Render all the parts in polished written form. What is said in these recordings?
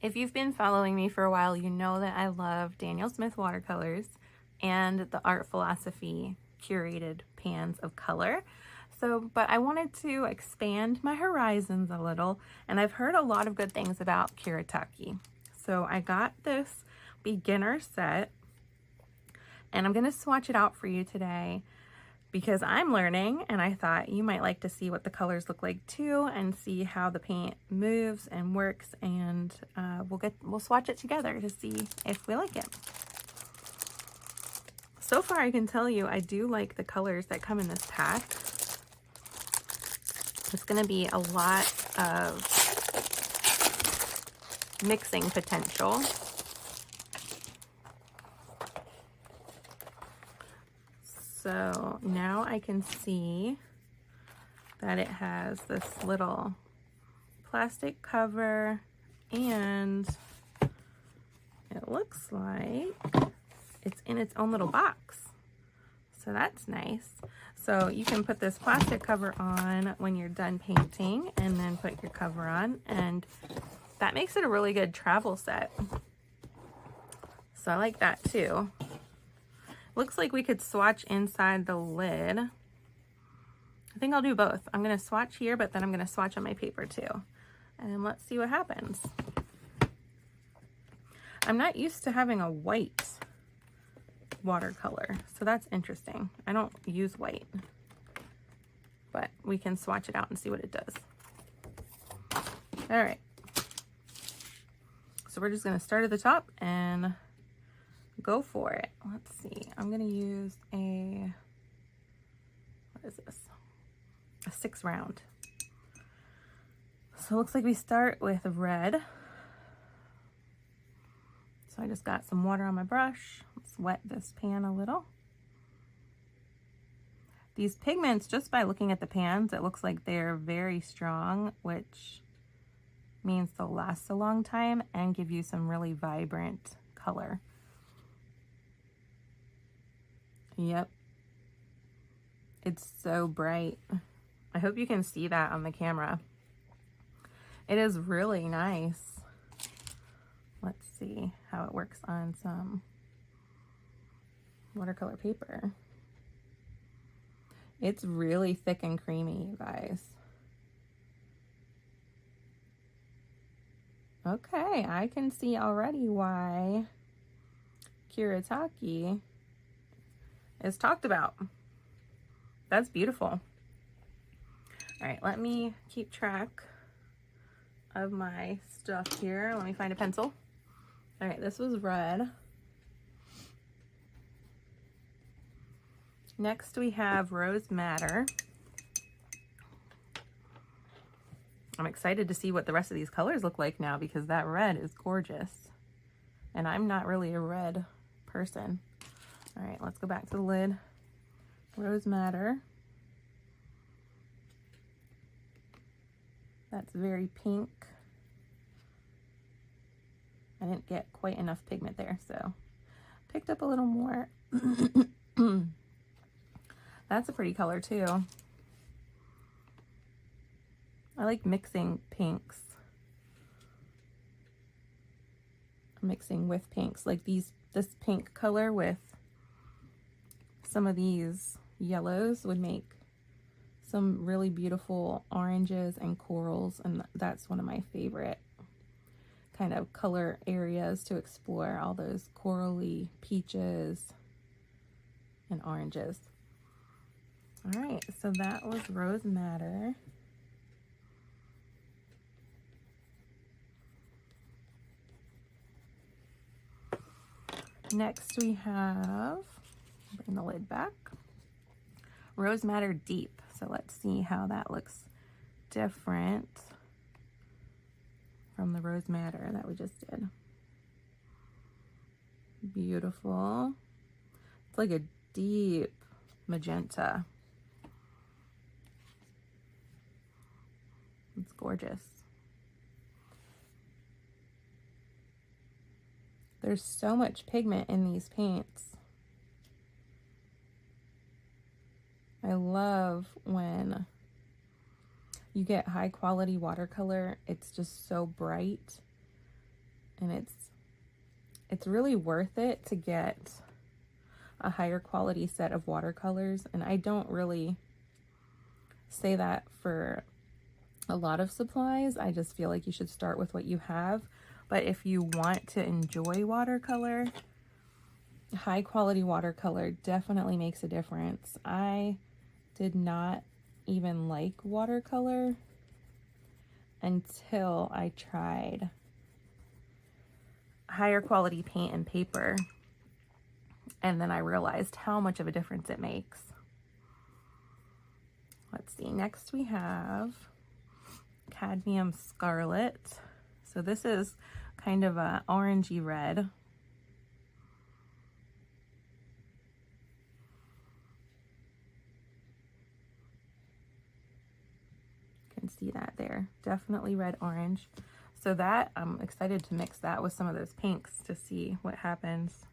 If you've been following me for a while, you know that I love Daniel Smith watercolors and the Art Philosophy curated pans of color. But I wanted to expand my horizons a little, and I've heard a lot of good things about Kuretake. So I got this beginner set, and I'm gonna swatch it out for you today because I'm learning, and I thought you might like to see what the colors look like too, and see how the paint moves and works, and we'll swatch it together to see if we like it. So far, I can tell you I do like the colors that come in this pack. It's going to be a lot of mixing potential. So now I can see that it has this little plastic cover, and it looks like it's in its own little box. So that's nice. So you can put this plastic cover on when you're done painting and then put your cover on, and that makes it a really good travel set. So I like that too. Looks like we could swatch inside the lid. I think I'll do both. I'm gonna swatch here, but then I'm gonna swatch on my paper too. And let's see what happens. I'm not used to having a white watercolor, so that's interesting. I don't use white, but we can swatch it out and see what it does. All right, so we're just going to start at the top and go for it. Let's see, I'm going to use what is this, a 6 round. So it looks like we start with red. So I just got some water on my brush. Let's wet this pan a little. These pigments, just by looking at the pans, it looks like they're very strong, which means they'll last a long time and give you some really vibrant color. Yep. It's so bright. I hope you can see that on the camera. It is really nice. Let's see how it works on some watercolor paper. It's really thick and creamy, you guys. Okay, I can see already why Kuretake is talked about. That's beautiful. All right, let me keep track of my stuff here. Let me find a pencil. All right, this was red. Next we have Rose Madder. I'm excited to see what the rest of these colors look like now because that red is gorgeous. And I'm not really a red person. All right, let's go back to the lid. Rose Madder. That's very pink. I didn't get quite enough pigment there, so picked up a little more. That's a pretty color too. I like mixing pinks. Mixing with pinks, like this pink color with some of these yellows would make some really beautiful oranges and corals, and that's one of my favorite kind of color areas to explore, all those corally peaches and oranges. All right, so that was Rose Madder. Next we have, bring the lid back, Rose Madder Deep. So let's see how that looks different from the Rose Madder that we just did. Beautiful. It's like a deep magenta. It's gorgeous. There's so much pigment in these paints. I love when you get high quality watercolor. It's just so bright and it's really worth it to get a higher quality set of watercolors. And I don't really say that for a lot of supplies. I just feel like you should start with what you have. But if you want to enjoy watercolor, high quality watercolor definitely makes a difference. I did not even like watercolor until I tried higher quality paint and paper, and then I realized how much of a difference it makes. Let's see, next we have Cadmium Scarlet. So this is kind of a orangey red. You can see that there, definitely red orange. So that, I'm excited to mix that with some of those pinks to see what happens.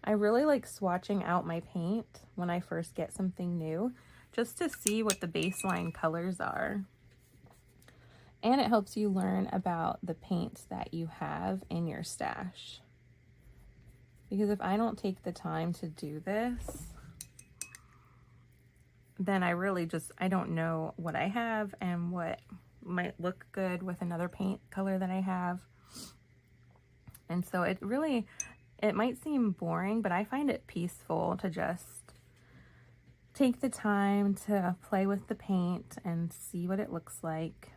I really like swatching out my paint when I first get something new, just to see what the baseline colors are. And it helps you learn about the paints that you have in your stash. Because if I don't take the time to do this, then I really I don't know what I have and what might look good with another paint color that I have. And so it might seem boring, but I find it peaceful to just take the time to play with the paint and see what it looks like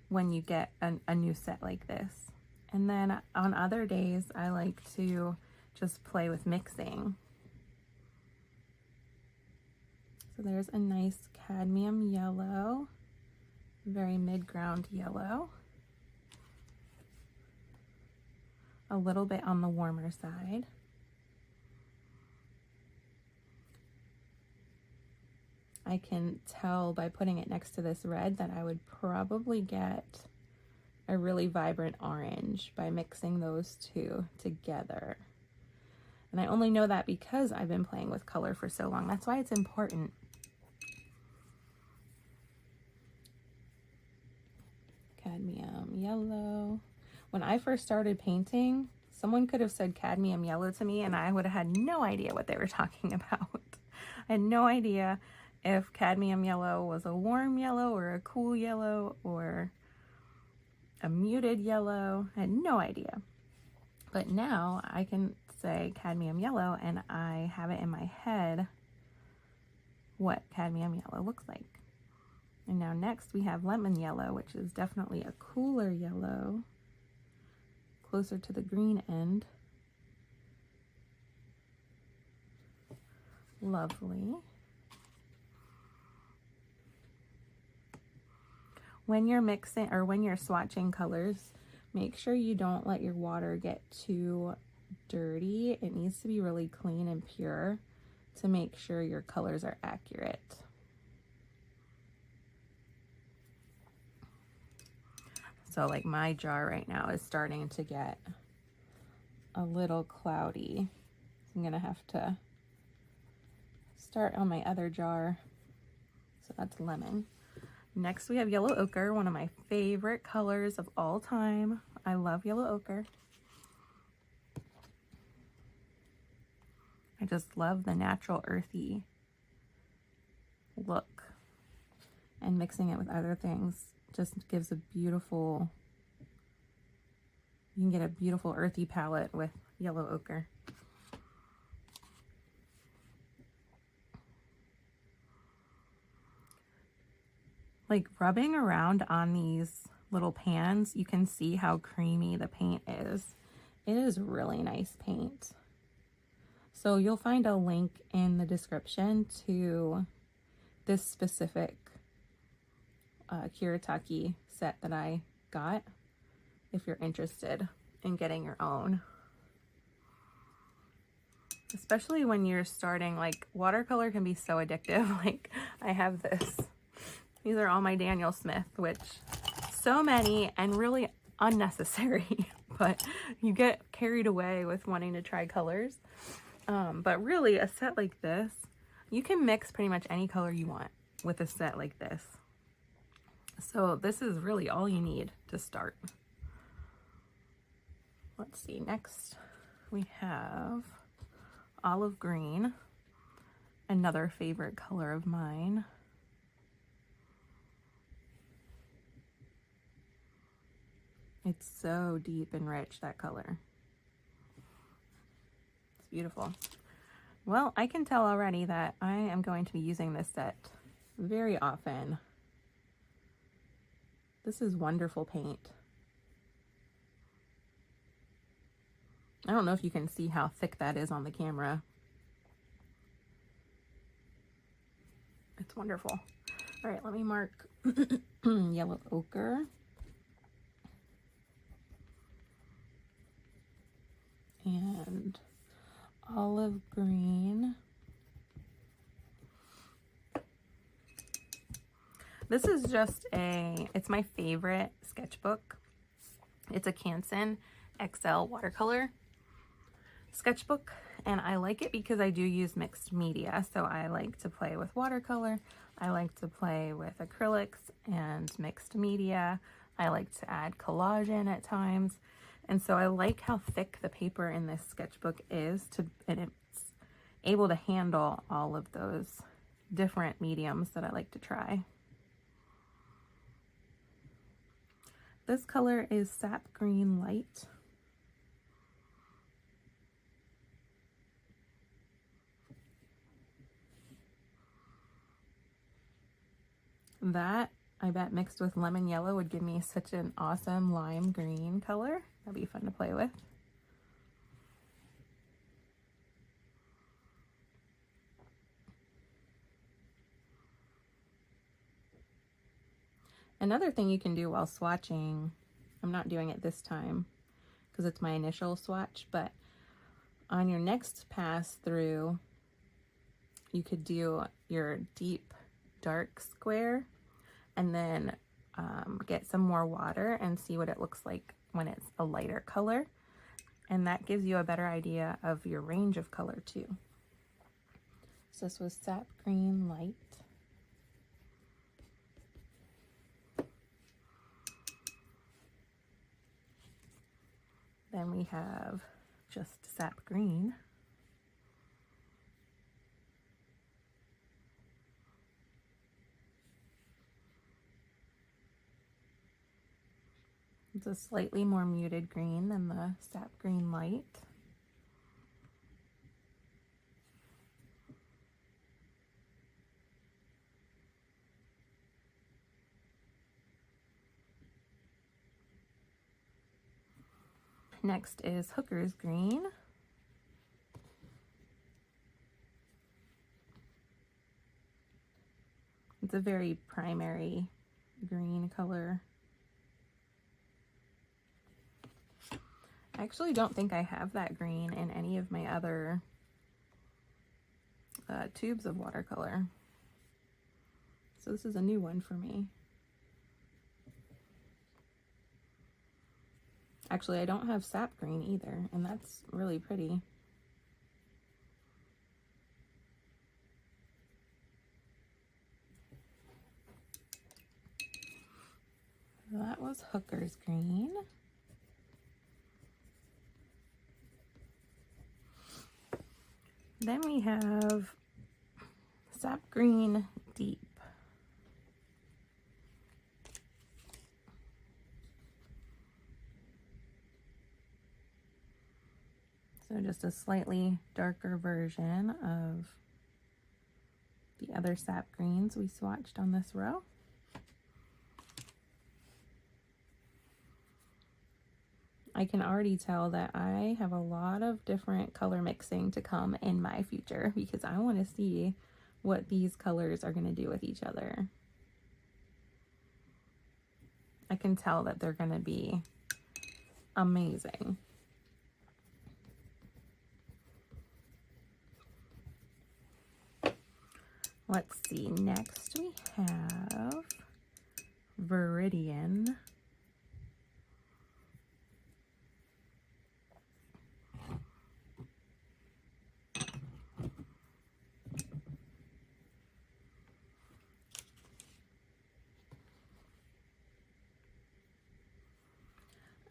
when you get a new set like this. And then on other days, I like to just play with mixing. So there's a nice cadmium yellow, very mid-ground yellow. A little bit on the warmer side. I can tell by putting it next to this red that I would probably get a really vibrant orange by mixing those two together. And I only know that because I've been playing with color for so long. That's why it's important. Cadmium yellow. When I first started painting, someone could have said cadmium yellow to me and I would have had no idea what they were talking about. I had no idea if cadmium yellow was a warm yellow or a cool yellow or a muted yellow. I had no idea. But now I can say cadmium yellow and I have it in my head what cadmium yellow looks like. And now next we have lemon yellow, which is definitely a cooler yellow, closer to the green end. Lovely. When you're mixing or when you're swatching colors, make sure you don't let your water get too dirty. It needs to be really clean and pure to make sure your colors are accurate. So like my jar right now is starting to get a little cloudy. I'm gonna have to start on my other jar. So that's lemon. Next we have yellow ochre, one of my favorite colors of all time. I love yellow ochre. I just love the natural earthy look, and mixing it with other things just gives a beautiful, you can get a beautiful earthy palette with yellow ochre. Like rubbing around on these little pans, you can see how creamy the paint is. It is really nice paint. So you'll find a link in the description to this specific Kuretake set that I got if you're interested in getting your own. Especially when you're starting, like watercolor can be so addictive. Like I have this. These are all my Daniel Smith, which so many and really unnecessary, but you get carried away with wanting to try colors. But really, a set like this, you can mix pretty much any color you want with a set like this. So this is really all you need to start. Let's see, next we have olive green, another favorite color of mine. It's so deep and rich, that color. It's beautiful. Well, I can tell already that I am going to be using this set very often. This is wonderful paint. I don't know if you can see how thick that is on the camera. It's wonderful. All right, let me mark yellow ochre. And olive green. This is just it's my favorite sketchbook. It's a Canson XL watercolor sketchbook, and I like it because I do use mixed media. So I like to play with watercolor, I like to play with acrylics and mixed media. I like to add collage in at times. And so I like how thick the paper in this sketchbook is, and it's able to handle all of those different mediums that I like to try. This color is sap green light. That, I bet, mixed with lemon yellow would give me such an awesome lime green color. That'd be fun to play with. Another thing you can do while swatching, I'm not doing it this time because it's my initial swatch, but on your next pass through, you could do your deep dark square and then get some more water and see what it looks like when it's a lighter color. And that gives you a better idea of your range of color too. So this was sap green light. Then we have just sap green. It's a slightly more muted green than the sap green light. Next is Hooker's green. It's a very primary green color. I actually don't think I have that green in any of my other tubes of watercolor. So this is a new one for me. Actually, I don't have sap green either, and that's really pretty. That was Hooker's green. Then we have sap green deep. So just a slightly darker version of the other sap greens we swatched on this row. I can already tell that I have a lot of different color mixing to come in my future because I want to see what these colors are going to do with each other. I can tell that they're going to be amazing. Let's see, next we have Viridian.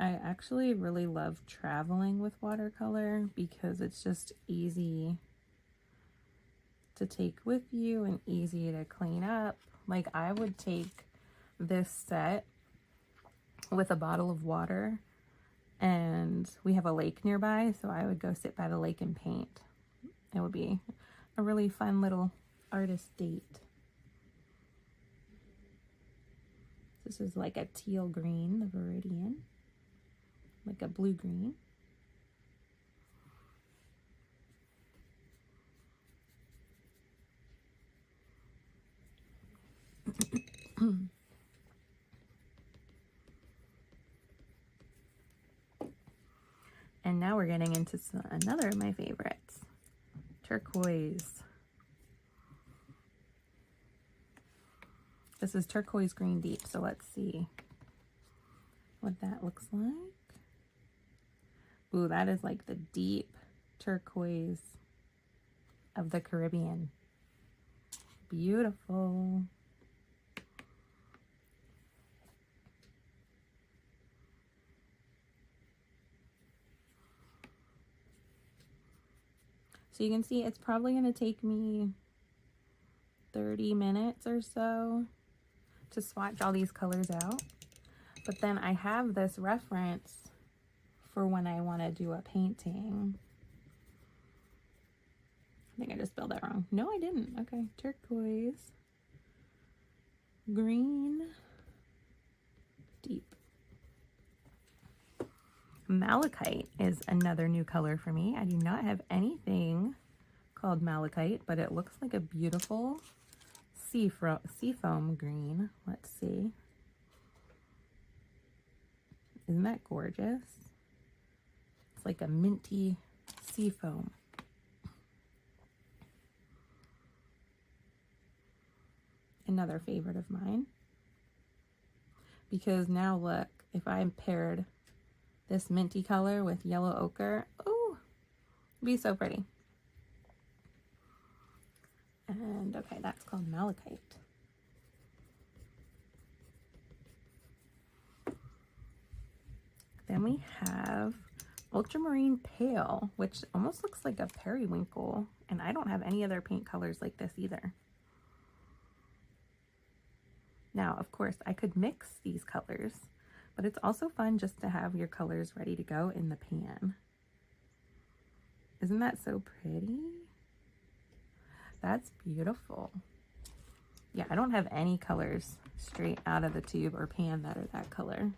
I actually really love traveling with watercolor because it's just easy to take with you and easy to clean up. Like, I would take this set with a bottle of water, and we have a lake nearby, so I would go sit by the lake and paint. It would be a really fun little artist date. This is like a teal green, the Viridian, like a blue green. And now we're getting into another of my favorites, turquoise. This is turquoise green deep, so let's see what that looks like. Ooh, that is like the deep turquoise of the Caribbean. Beautiful. So you can see it's probably going to take me 30 minutes or so to swatch all these colors out. But then I have this reference for when I want to do a painting. I think I just spelled that wrong. No, I didn't. Okay, turquoise, green, deep. Malachite is another new color for me. I do not have anything called malachite, but it looks like a beautiful seafoam green. Let's see. Isn't that gorgeous? It's like a minty seafoam. Another favorite of mine. Because now look, if I paired this minty color with yellow ochre, oh, it'd be so pretty. And okay, that's called malachite. Then we have ultramarine pale, which almost looks like a periwinkle, and I don't have any other paint colors like this either. Now, of course, I could mix these colors, but it's also fun just to have your colors ready to go in the pan. Isn't that so pretty? That's beautiful. Yeah, I don't have any colors straight out of the tube or pan that are that color.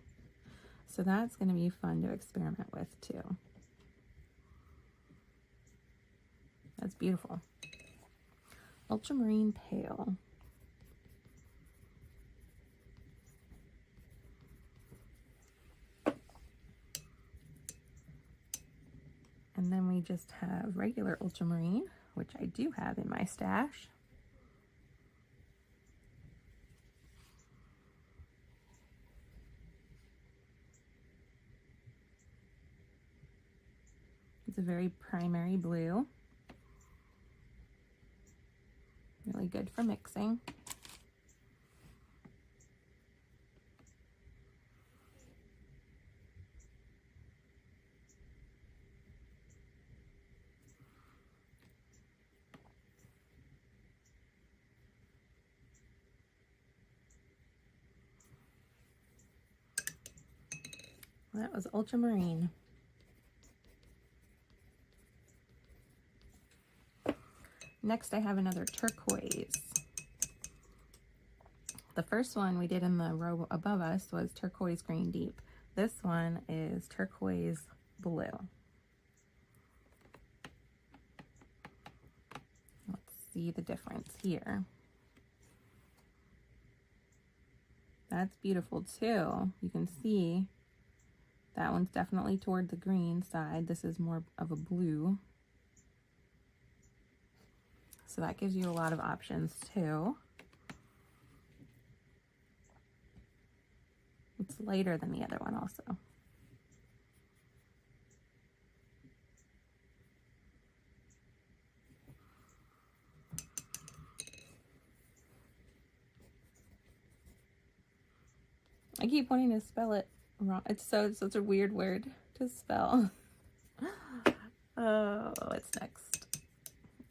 So that's going to be fun to experiment with too. That's beautiful. Ultramarine pale. And then we just have regular ultramarine, which I do have in my stash. It's a very primary blue. Really good for mixing. That was ultramarine. Next, I have another turquoise. The first one we did in the row above us was turquoise green deep. This one is turquoise blue. Let's see the difference here. That's beautiful too. You can see that one's definitely toward the green side. This is more of a blue. So that gives you a lot of options too. It's lighter than the other one also. I keep wanting to spell it wrong. It's such a weird word to spell. Oh, what's next?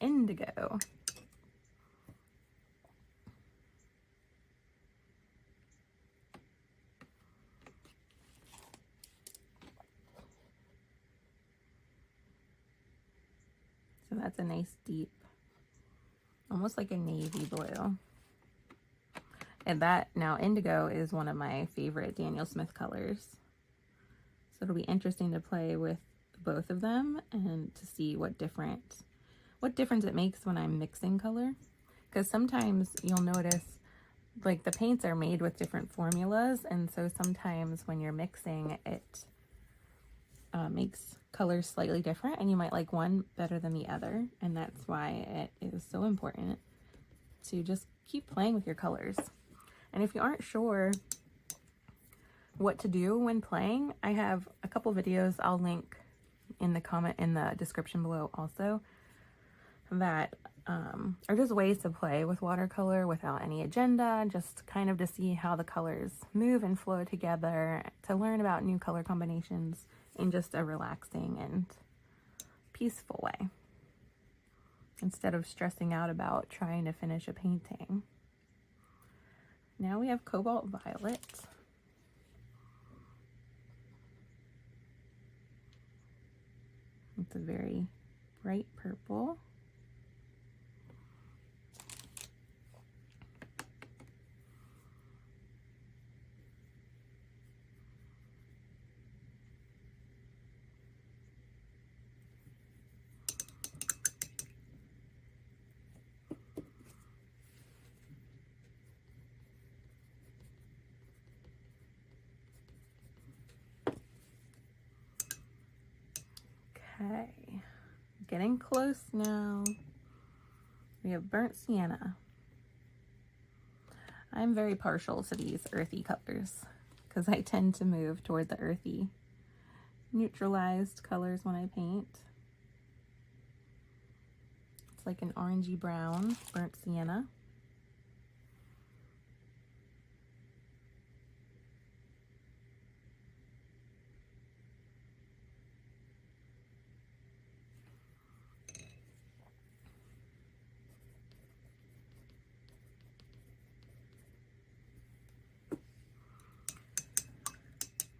Indigo. So that's a nice deep, almost like a navy blue. And that, now indigo is one of my favorite Daniel Smith colors. So it'll be interesting to play with both of them and to see what difference it makes when I'm mixing color. Because sometimes you'll notice like the paints are made with different formulas, and so sometimes when you're mixing it makes colors slightly different, and you might like one better than the other, and that's why it is so important to just keep playing with your colors. And if you aren't sure what to do when playing, I have a couple videos I'll link in the description below also, that are just ways to play with watercolor without any agenda, just kind of to see how the colors move and flow together, to learn about new color combinations in just a relaxing and peaceful way, instead of stressing out about trying to finish a painting. Now we have Cobalt Violet. It's a very bright purple. Okay, getting close now. We have Burnt Sienna. I'm very partial to these earthy colors because I tend to move toward the earthy, neutralized colors when I paint. It's like an orangey brown Burnt Sienna.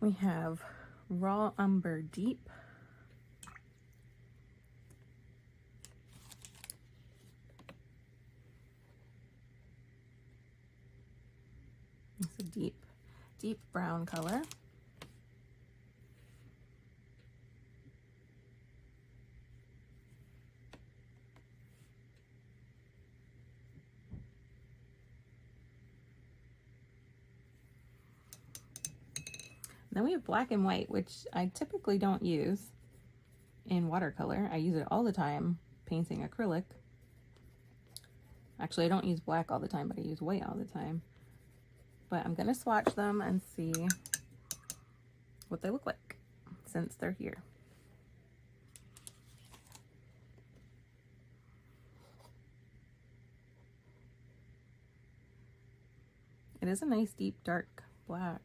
We have Raw Umber Deep. It's a deep brown color. Then we have Black and White, which I typically don't use in watercolor. I use it all the time painting acrylic. Actually, I don't use black all the time, but I use white all the time. But I'm gonna swatch them and see what they look like since they're here. It is a nice deep dark black.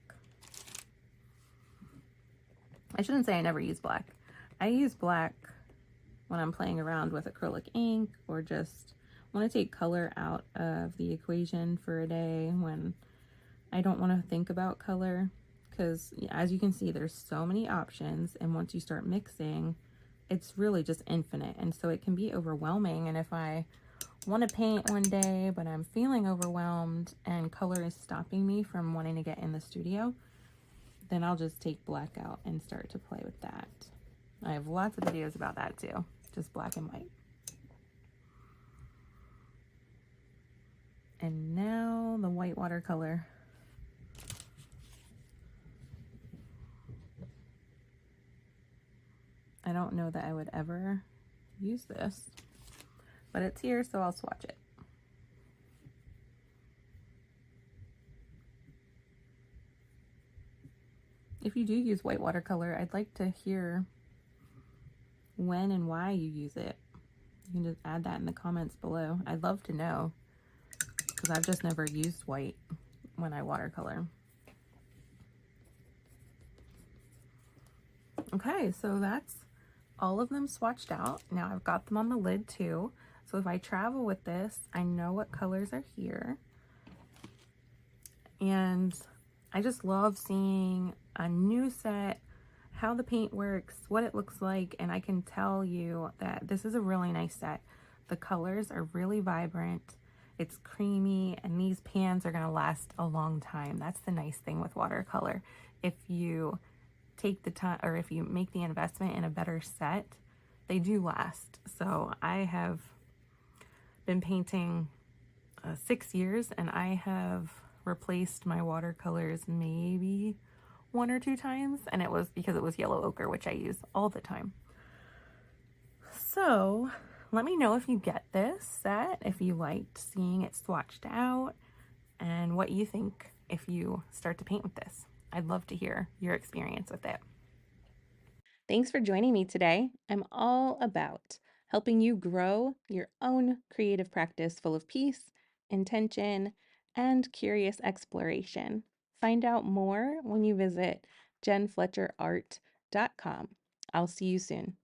I shouldn't say I never use black. I use black when I'm playing around with acrylic ink, or just want to take color out of the equation for a day when I don't want to think about color. Because as you can see, there's so many options, and once you start mixing, it's really just infinite, and so it can be overwhelming. And if I want to paint one day but I'm feeling overwhelmed and color is stopping me from wanting to get in the studio, then I'll just take black out and start to play with that. I have lots of videos about that too, just black and white. And now the white watercolor. I don't know that I would ever use this, but it's here, so I'll swatch it. If you do use white watercolor, I'd like to hear when and why you use it. You can just add that in the comments below. I'd love to know, because I've just never used white when I watercolor. Okay, so that's all of them swatched out. Now I've got them on the lid too. So if I travel with this, I know what colors are here. And I just love seeing a new set, how the paint works, what it looks like, and I can tell you that this is a really nice set. The colors are really vibrant, it's creamy, and these pans are gonna last a long time. That's the nice thing with watercolor. If you take the time, or if you make the investment in a better set, they do last. So I have been painting 6 years, and I have replaced my watercolors maybe 1 or 2 times, and it was because it was yellow ochre, which I use all the time. So let me know if you get this set, if you liked seeing it swatched out, and what you think if you start to paint with this. I'd love to hear your experience with it. Thanks for joining me today. I'm all about helping you grow your own creative practice full of peace, intention, and curious exploration. Find out more when you visit jenfletcherart.com. I'll see you soon.